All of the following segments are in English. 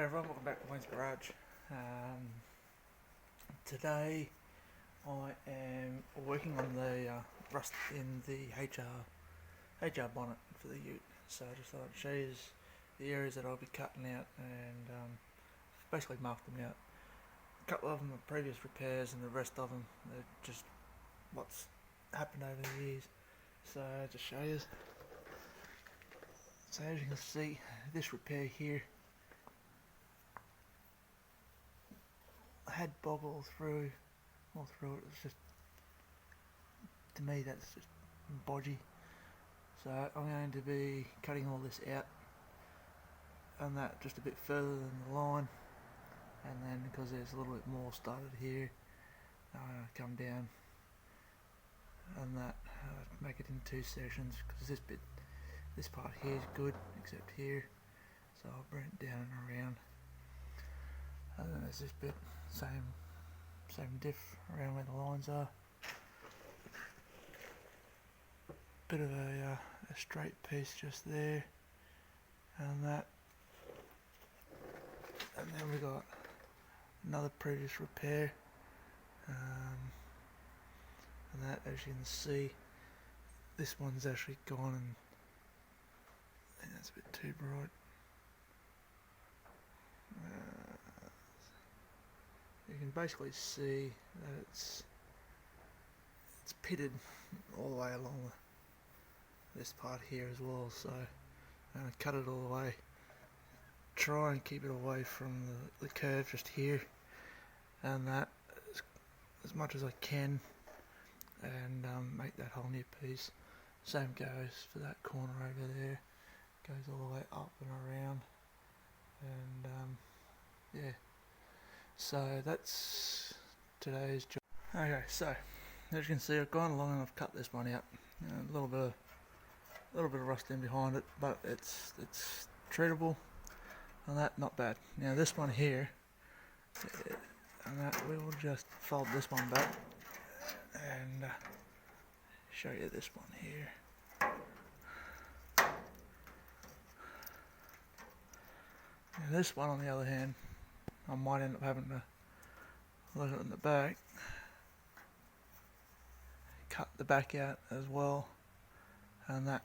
Hey everyone, welcome back to Wayne's Garage. Today I am working on the rust in the HR bonnet for the ute. So I just thought I'd show you the areas that I'll be cutting out and basically marked them out. A couple of them are previous repairs and the rest of them are just what's happened over the years. So I'll just show you. So as you can see, this repair here had bog all through it. It's just, to me, that's just bodgy. So I'm going to be cutting all this out and that just a bit further than the line, and then because there's a little bit more started here, I'm going to come down and that make it in two sections, because this part here is good except here, so I'll bring it down and around. And then there's this bit, same diff around where the lines are. Bit of a straight piece just there, and that. And then we got another previous repair, and that, as you can see, this one's actually gone, and I think that's a bit too bright. You can basically see that it's pitted all the way along this part here as well, so I'm going to cut it all the way, try and keep it away from the curve just here, and that as much as I can, and make that whole new piece. Same goes for that corner over there, goes all the way up and around, and yeah. So that's today's job. Okay, so as you can see, I've gone along and I've cut this one out. A little bit of rust in behind it, but it's treatable, and that not bad. Now this one here, and that we will just fold this one back and show you this one here. Now this one, on the other hand, I might end up having to look at it in the back, cut the back out as well, and that,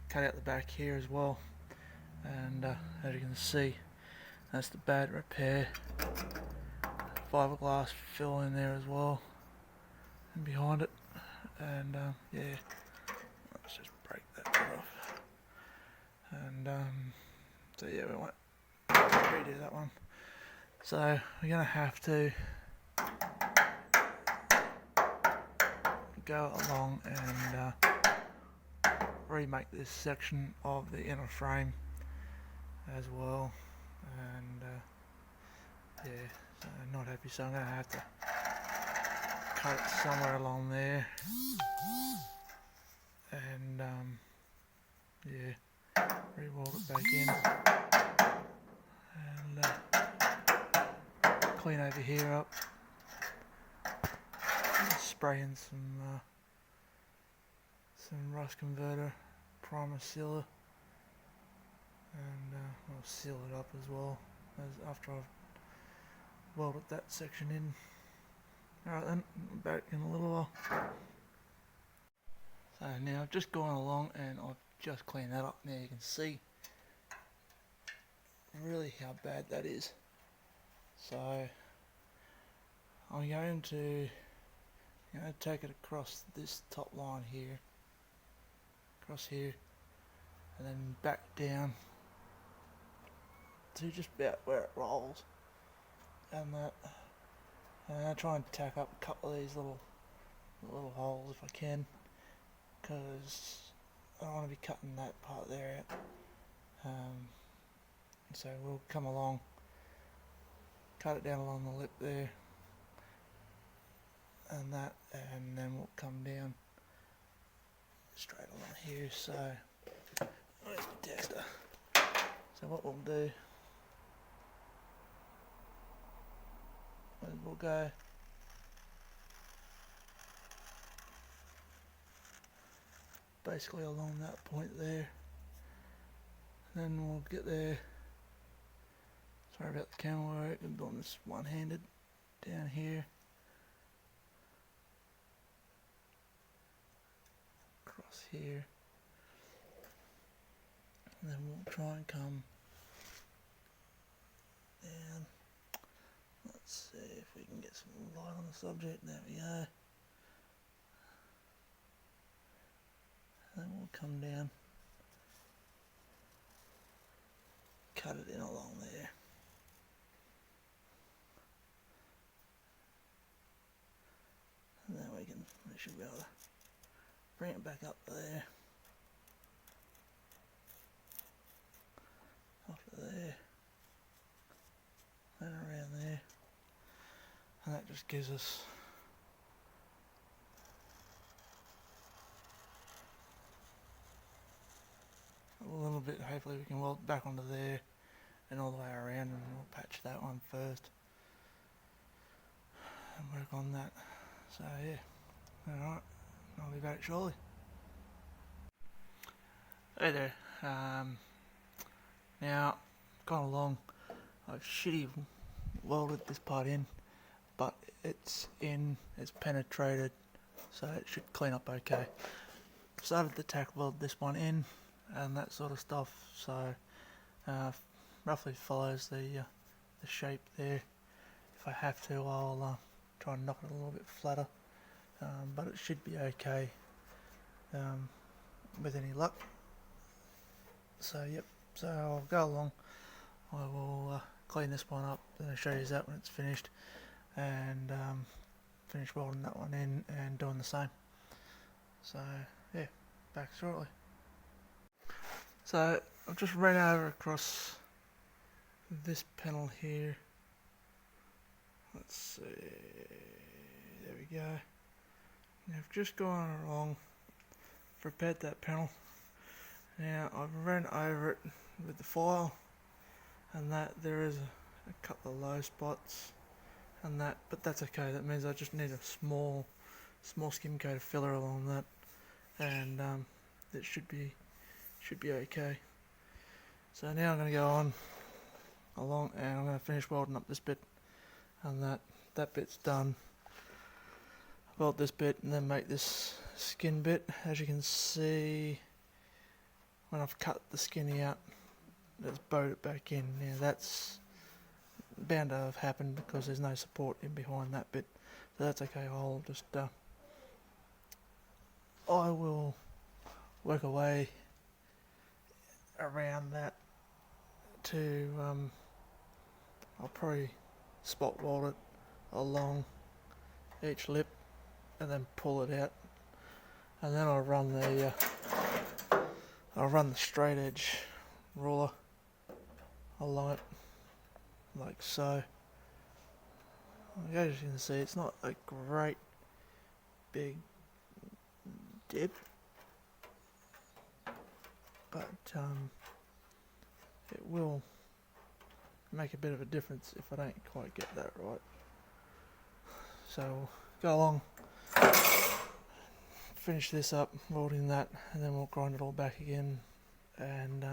cut out the back here as well, and as you can see, that's the bad repair. Fiberglass fill in there as well, and behind it, and yeah, let's just break that off, and so yeah, we won't redo that one. So we're going to have to go along and remake this section of the inner frame as well, and yeah, so not happy, so I'm going to have to cut it somewhere along there, and yeah, re-weld it back in, and clean over here up, spray in some rust converter, primer sealer, and I'll seal it up as well after I've welded that section in. Alright then, back in a little while. So now I've just gone along and I've just cleaned that up. Now you can see really how bad that is. So I'm going to take it across this top line here, across here, and then back down to just about where it rolls, and that. And I try and tack up a couple of these little holes if I can, because I don't want to be cutting that part there out. So we'll come along, cut it down along the lip there, and that, and then we'll come down straight along here. So where's the tester? So what we'll do is we'll go basically along that point there, then we'll get there Sorry about the camera work, I'm doing this one-handed down here. Across here. And then we'll try and come down. Let's see if we can get some light on the subject. There we go. And then we'll come down, cut it in along there. And then we should be able to bring it back up there. Up to there. And around there. And that just gives us a little bit. Hopefully we can weld back onto there and all the way around, and we'll patch that one first and work on that. So yeah, alright, I'll be back shortly. Hey there, now gone along, I've shitty welded this part in, but it's penetrated, so it should clean up okay. Started to tack weld this one in and that sort of stuff, so roughly follows the shape there. If I have to, I'll try and knock it a little bit flatter, but it should be okay with any luck. So yep, so I'll go along, I will clean this one up, then I'll show you that when it's finished, and finish welding that one in and doing the same. So yeah, back shortly. So I've just ran over across this panel here. Let's see, there we go. And I've just gone along, prepared that panel. Now I've run over it with the file, and that there is a couple of low spots, and that, but that's okay. That means I just need a small skim coat of filler along that, and it should be okay. So now I'm going to go on along, and I'm going to finish welding up this bit, and that bit's done. Weld this bit and then make this skin bit. As you can see, when I've cut the skinny out, it's bowed it back in. Now that's bound to have happened because there's no support in behind that bit, so that's okay. I'll just I will work away around that to I'll probably spot weld it along each lip and then pull it out, and then I'll run the straight edge ruler along it like so. As you can see, it's not a great big dip, but it will make a bit of a difference if I don't quite get that right. So go along, finish this up, welding that, and then we'll grind it all back again, and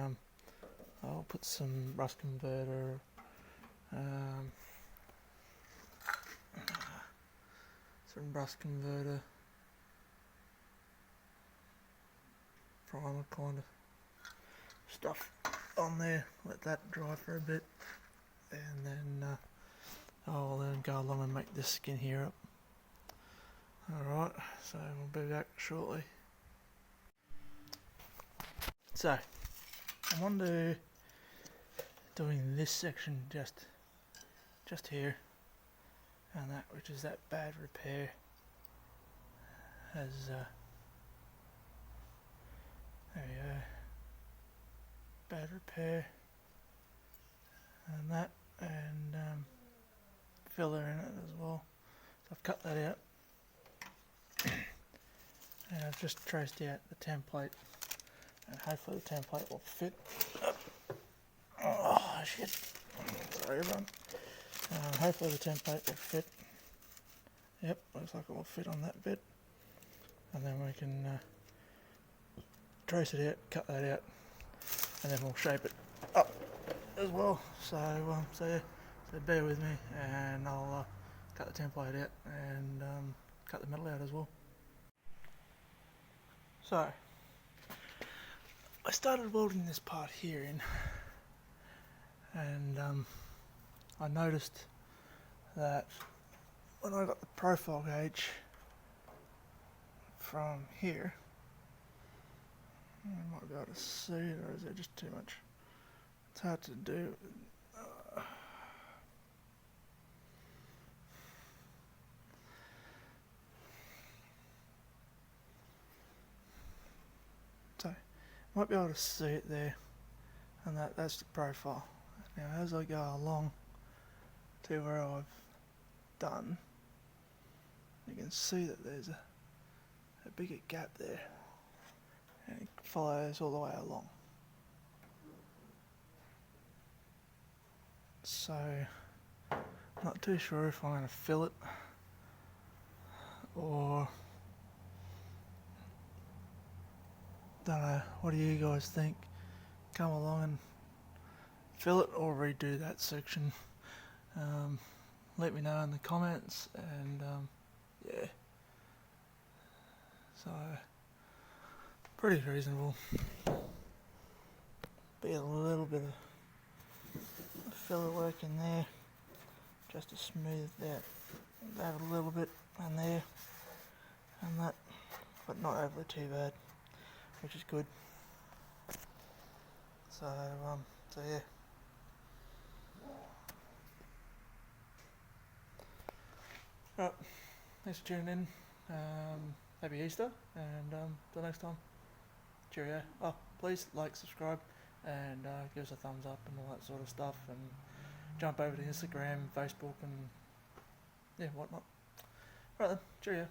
I'll put some rust converter, primer kind of stuff on there, let that dry for a bit, and then I'll then go along and make this skin here up. Alright, so we'll be back shortly. So I'm on to doing this section just here, and that, which is that bad repair, has there we go, bad repair, and that, and filler in it as well. So I've cut that out, and I've just traced out the template, and hopefully the template will fit. Oh shit, sorry everyone. Hopefully the template will fit. Yep, looks like it will fit on that bit, and then we can trace it out, cut that out, and then we'll shape it up as well. So yeah, so bear with me, and I'll cut the template out and cut the metal out as well. So I started welding this part here in, and I noticed that when I got the profile gauge from here, you might be able to see it, or is there just too much? It's hard to do. So you might be able to see it there, and that's the profile. Now as I go along to where I've done, you can see that there's a bigger gap there, and it follows all the way along. So I'm not too sure if I'm going to fill it or don't know. What do you guys think? Come along and fill it or redo that section. Let me know in the comments, and yeah. So pretty reasonable. Be a little bit of filler work in there, just to smooth that a little bit in there and that, but not overly too bad, which is good. So yeah. Right, thanks for tuning in. Happy Easter, and till next time. Cheerio. Oh, please like, subscribe, and give us a thumbs up and all that sort of stuff, and jump over to Instagram, Facebook, and yeah, whatnot. Right then, cheerio.